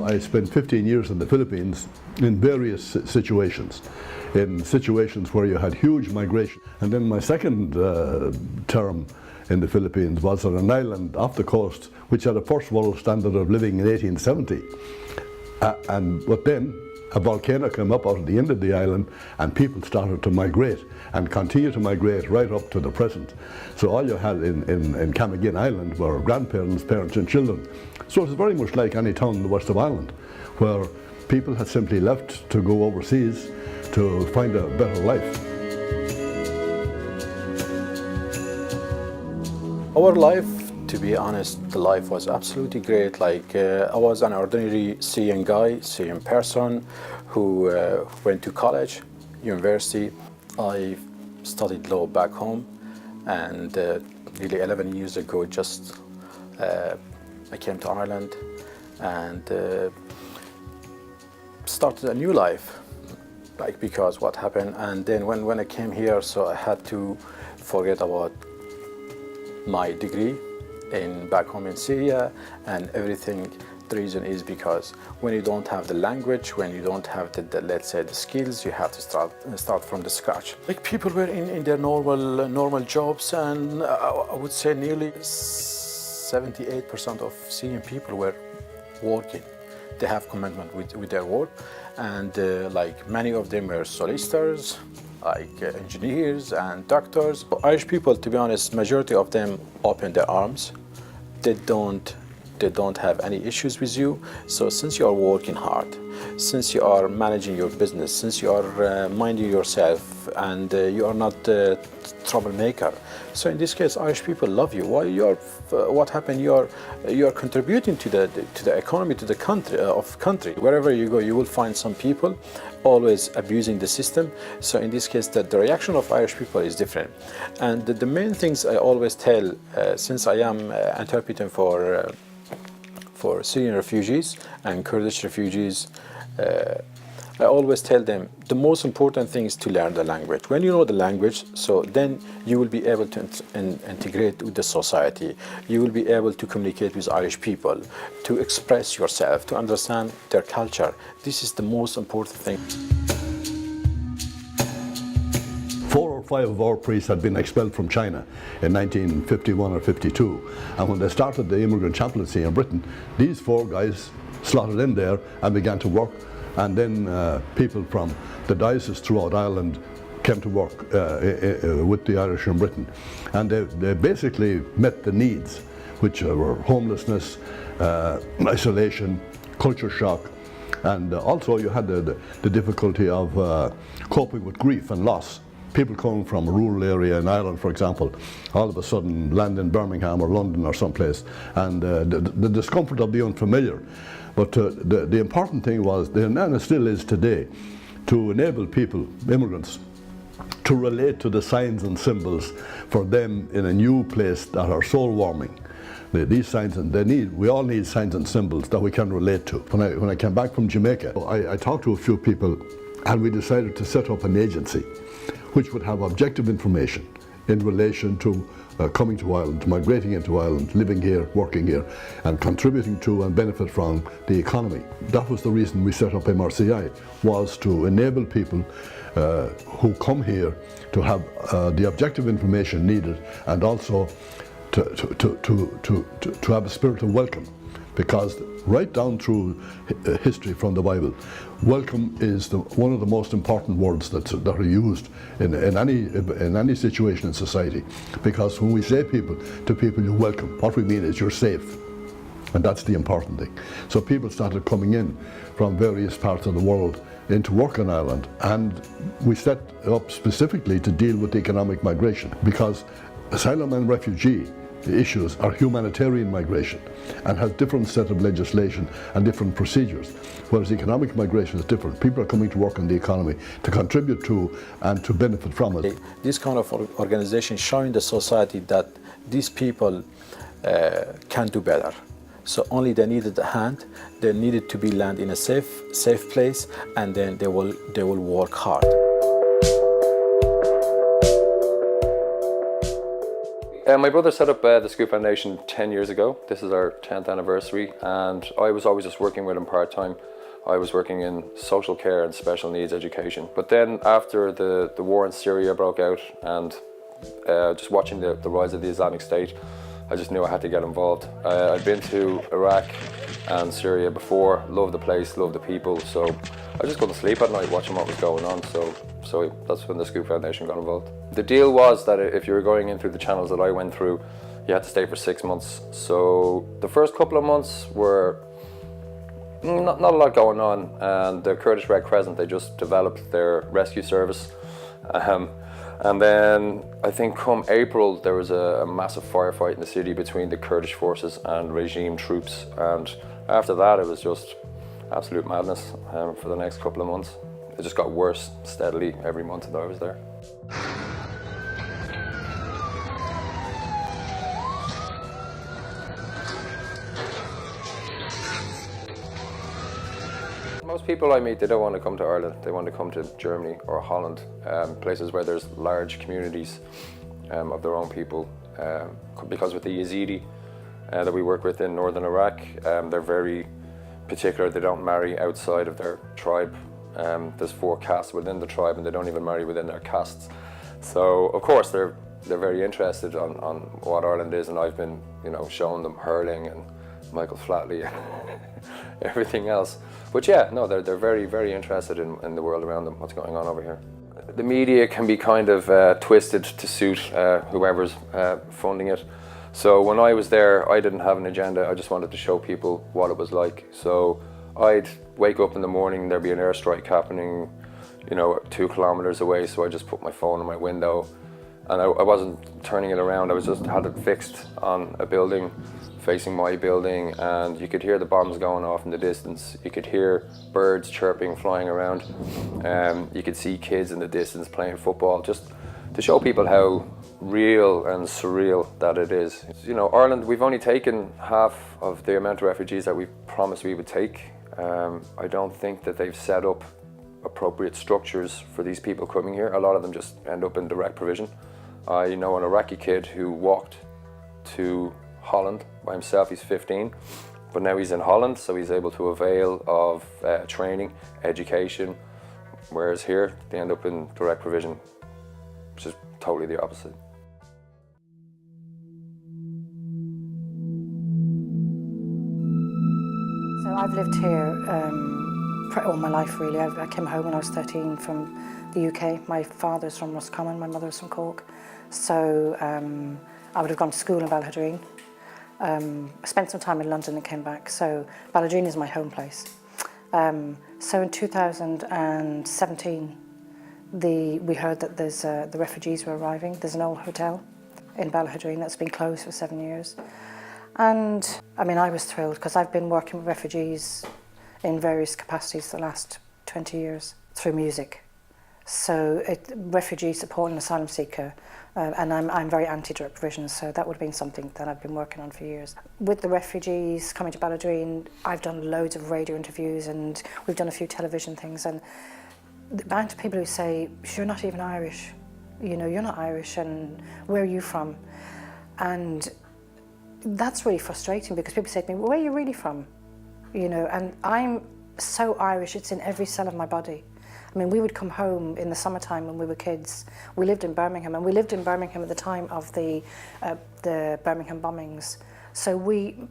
I spent 15 years in the Philippines in various situations. In situations where you had huge migration. And then my second term in the Philippines was on an island off the coast which had a first world standard of living in 1870. But then a volcano came up out of the end of the island and people started to migrate and continue to migrate right up to the present. So all you had in Camagin Island were grandparents, parents and children. So it's very much like any town in the west of Ireland where people had simply left to go overseas to find a better life. Our life, to be honest, the life was absolutely great. Like I was an ordinary Syrian guy, Syrian person who went to college, university. I studied law back home, and nearly 11 years ago, I came to Ireland and started a new life. Like because what happened, and then when I came here, so I had to forget about my degree back home in Syria and everything. The reason is because when you don't have the language, when you don't have let's say the skills, you have to start from the scratch. Like people were in their normal jobs, and I would say nearly 78% of Syrian people were working. They have commitment with their work, and like many of them were solicitors, like engineers and doctors. Irish people, to be honest, majority of them open their arms. They don't have any issues with you. So since you are working hard, since you are managing your business, since you are minding yourself, and you are not a troublemaker, so in this case, Irish people love you. Why what happened? You are contributing to the economy, to the country. Wherever you go, you will find some people always abusing the system. So in this case, the reaction of Irish people is different. And the main things I always tell, since I am interpreting for Syrian refugees and Kurdish refugees, I always tell them the most important thing is to learn the language. When you know the language, so then you will be able to integrate with the society. You will be able to communicate with Irish people, to express yourself, to understand their culture. This is the most important thing. 4 or 5 of our priests had been expelled from China in 1951 or 52. And when they started the immigrant chaplaincy in Britain, these 4 guys slotted in there and began to work. And then people from the dioceses throughout Ireland came to work with the Irish in Britain. And they basically met the needs, which were homelessness, isolation, culture shock, and also you had the difficulty of coping with grief and loss. People coming from a rural area in Ireland, for example, all of a sudden land in Birmingham or London or someplace, and the discomfort of the unfamiliar. But the important thing was, and it still is today, to enable people, immigrants, to relate to the signs and symbols for them in a new place that are soul warming. These signs, and we all need signs and symbols that we can relate to. When I came back from Jamaica, I talked to a few people, and we decided to set up an agency which would have objective information in relation to coming to Ireland, migrating into Ireland, living here, working here, and contributing to and benefit from the economy. That was the reason we set up MRCI, was to enable people who come here to have the objective information needed, and also to have a spirit of welcome. Because right down through history from the Bible, welcome is one of the most important words that are used in any situation in society. Because when we say to people you're welcome, what we mean is you're safe, and that's the important thing. So people started coming in from various parts of the world into work in Ireland, and we set up specifically to deal with economic migration, because asylum and refugee issues are humanitarian migration and has different set of legislation and different procedures, whereas economic migration is different. People are coming to work in the economy to contribute to and to benefit from it. This kind of organization showing the society that these people can do better. So only they needed a hand, they needed to be landed in a safe place, and then they will work hard. My brother set up the Scoop Foundation 10 years ago. This is our 10th anniversary, and I was always just working with him part-time. I was working in social care and special needs education. But then after the war in Syria broke out, and just watching the rise of the Islamic State, I just knew I had to get involved. I'd been to Iraq and Syria before, loved the place, loved the people, so I just couldn't sleep at night watching what was going on, so that's when the Scoop Foundation got involved. The deal was that if you were going in through the channels that I went through, you had to stay for 6 months. So the first couple of months were not a lot going on, and the Kurdish Red Crescent, they just developed their rescue service. And then I think come April there was a massive firefight in the city between the Kurdish forces and regime troops, and after that it was just absolute madness for the next couple of months. It just got worse steadily every month that I was there. Most people I meet, they don't want to come to Ireland, they want to come to Germany or Holland, places where there's large communities of their own people. Because with the Yazidi that we work with in northern Iraq, they're very particular, they don't marry outside of their tribe. There's 4 castes within the tribe and they don't even marry within their castes. So of course they're very interested on what Ireland is, and I've been showing them hurling and Michael Flatley and everything else. But yeah, no, they're very, very interested in the world around them, what's going on over here. The media can be kind of twisted to suit whoever's funding it. So when I was there, I didn't have an agenda, I just wanted to show people what it was like. So I'd wake up in the morning, there'd be an airstrike happening, 2 kilometers away, so I just put my phone in my window, and I wasn't turning it around, I was just had it fixed on a building, facing my building, and you could hear the bombs going off in the distance. You could hear birds chirping, flying around. You could see kids in the distance playing football, just to show people how real and surreal that it is. Ireland, we've only taken half of the amount of refugees that we promised we would take. I don't think that they've set up appropriate structures for these people coming here. A lot of them just end up in direct provision. I know an Iraqi kid who walked to Holland by himself. He's 15, but now he's in Holland, so he's able to avail of training, education, whereas here they end up in direct provision, which is totally the opposite. So I've lived here all my life, really. I came home when I was 13 from the UK. My father's from Roscommon, my mother's from Cork. So I would have gone to school in Ballahadreen. I spent some time in London and came back, so Ballahadreen is my home place. So in 2017, we heard that the refugees were arriving. There's an old hotel in Ballahadreen that's been closed for 7 years. And I mean, I was thrilled because I've been working with refugees in various capacities the last 20 years through music. So refugee support and asylum seeker, and I'm very anti-direct provision, so that would have been something that I've been working on for years. With the refugees coming to Ballahadreen, I've done loads of radio interviews and we've done a few television things, and the amount of people who say, you're not even Irish, you're not Irish, and where are you from? And that's really frustrating because people say to me, well, where are you really from? And I'm so Irish, it's in every cell of my body. I mean, we would come home in the summertime when we were kids. We lived in Birmingham, and we lived in Birmingham at the time of the Birmingham bombings. So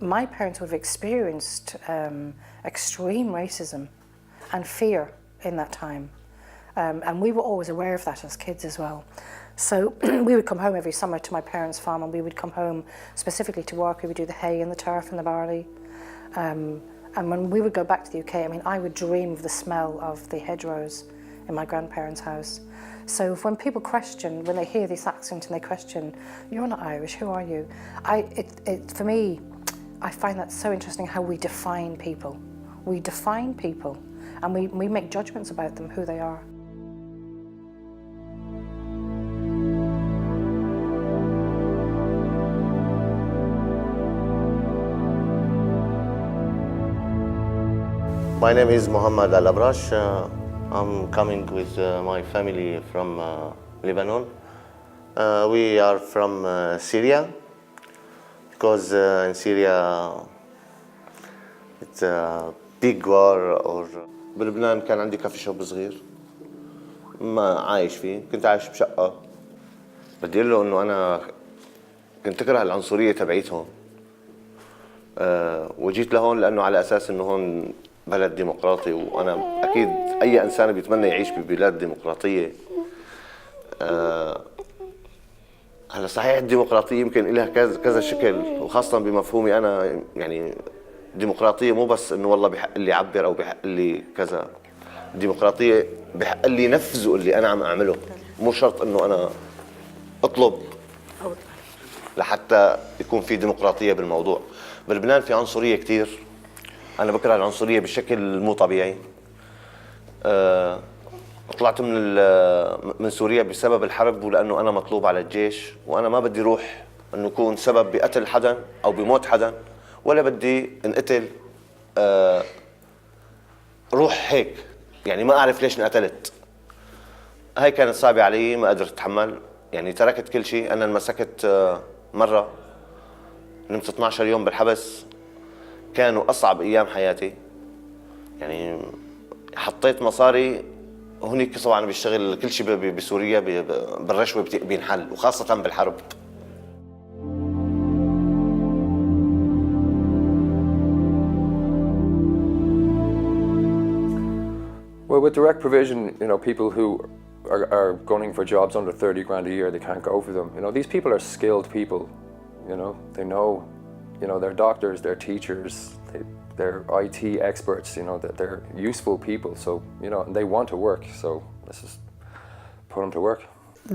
my parents would have experienced extreme racism and fear in that time. And we were always aware of that as kids as well. So we would come home every summer to my parents' farm, and we would come home specifically to work. We would do the hay and the turf and the barley. And when we would go back to the UK, I mean, I would dream of the smell of the hedgerows in my grandparents' house. So when people question, when they hear this accent and they question, you're not Irish, who are you? For me, I find that so interesting how we define people. We define people and we make judgments about them, who they are. My name is Mohammed Al-Abrash. I'm coming with my family from Lebanon. We are from Syria because in Syria it's a big war. Or بلبنان كان عندي كافي شوب صغير ما عايش فيه، كنت عايش بشقة. بدي أقول له إنه أنا كنت أكره العنصرية تبعيتهم. وجيت لهون لأنه على أساس إنه هون بلد ديمقراطي، وأنا أكيد أي إنسان بيتمنى يعيش ببلاد ديمقراطية. هلا صحيح الديمقراطية يمكن لها كذا شكل، وخاصة بمفهومي أنا، يعني الديمقراطية مو بس إنه والله بحق لي أعبر أو بحق لي كذا. الديمقراطية بحق لي نفذه اللي أنا عم أعمله، مو شرط إنه أنا أطلب لحتى يكون في ديمقراطية بالموضوع. بلبنان في عنصرية كتير، أنا بكره العنصرية بشكل مو طبيعي. طلعت من سوريا بسبب الحرب، ولأنه أنا مطلوب على الجيش، وأنا ما بدي روح إنه يكون سبب بقتل حدا أو بموت حدا، ولا بدي انقتل روح هيك، يعني ما أعرف ليش انقتلت. هاي كانت صعبة علي، ما قدرت أتحمل، يعني تركت كل شيء. أنا انمسكت مرة، نمت 12 يوم بالحبس، كانوا أصعب أيام حياتي. يعني حطيت مصاري هونيك، طبعا بيشتغل كل شيء بسوريا بالرشوة بينحل، وخاصة بالحرب. Well, with direct provision, you know, people who are gunning for jobs under 30 grand a year, they can't go for them. You know, these people are skilled people. You know, they know, you know, they're doctors, they're teachers, they're IT experts. You know, that they're useful people. So, you know, and they want to work. So let's just put them to work.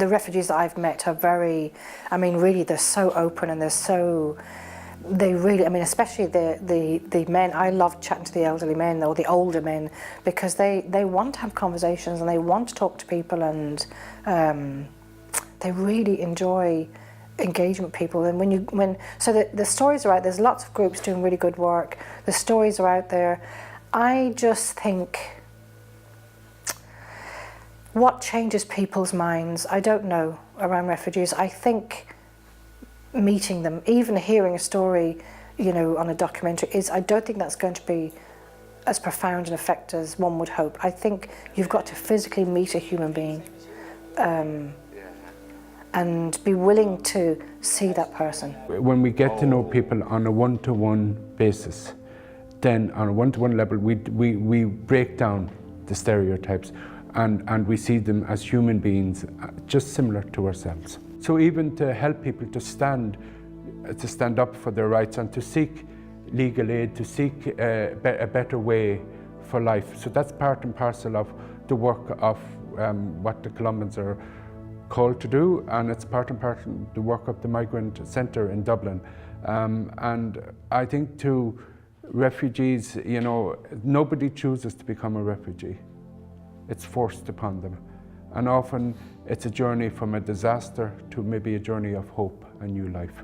The refugees that I've met are very, I mean, really, they're so open and they're so. They really, I mean, especially the men. I love chatting to the elderly men or the older men, because they want to have conversations and they want to talk to people, and they really enjoy engagement with people. And so the stories are out. There's lots of groups doing really good work. The stories are out there. I just think, what changes people's minds, I don't know, around refugees. I think meeting them, even hearing a story, you know, on a documentary, I don't think that's going to be as profound an effect as one would hope. I think you've got to physically meet a human being and be willing to see that person. When we get to know people on a one-to-one basis, then on a one-to-one level, we break down the stereotypes and we see them as human beings, just similar to ourselves. So even to help people to stand up for their rights and to seek legal aid, to seek a better way for life. So that's part and parcel of the work of what the Colombians are called to do, and it's part and parcel of the work of the Migrant Centre in Dublin. And I think to refugees, you know, nobody chooses to become a refugee. It's forced upon them. And often it's a journey from a disaster to maybe a journey of hope and new life.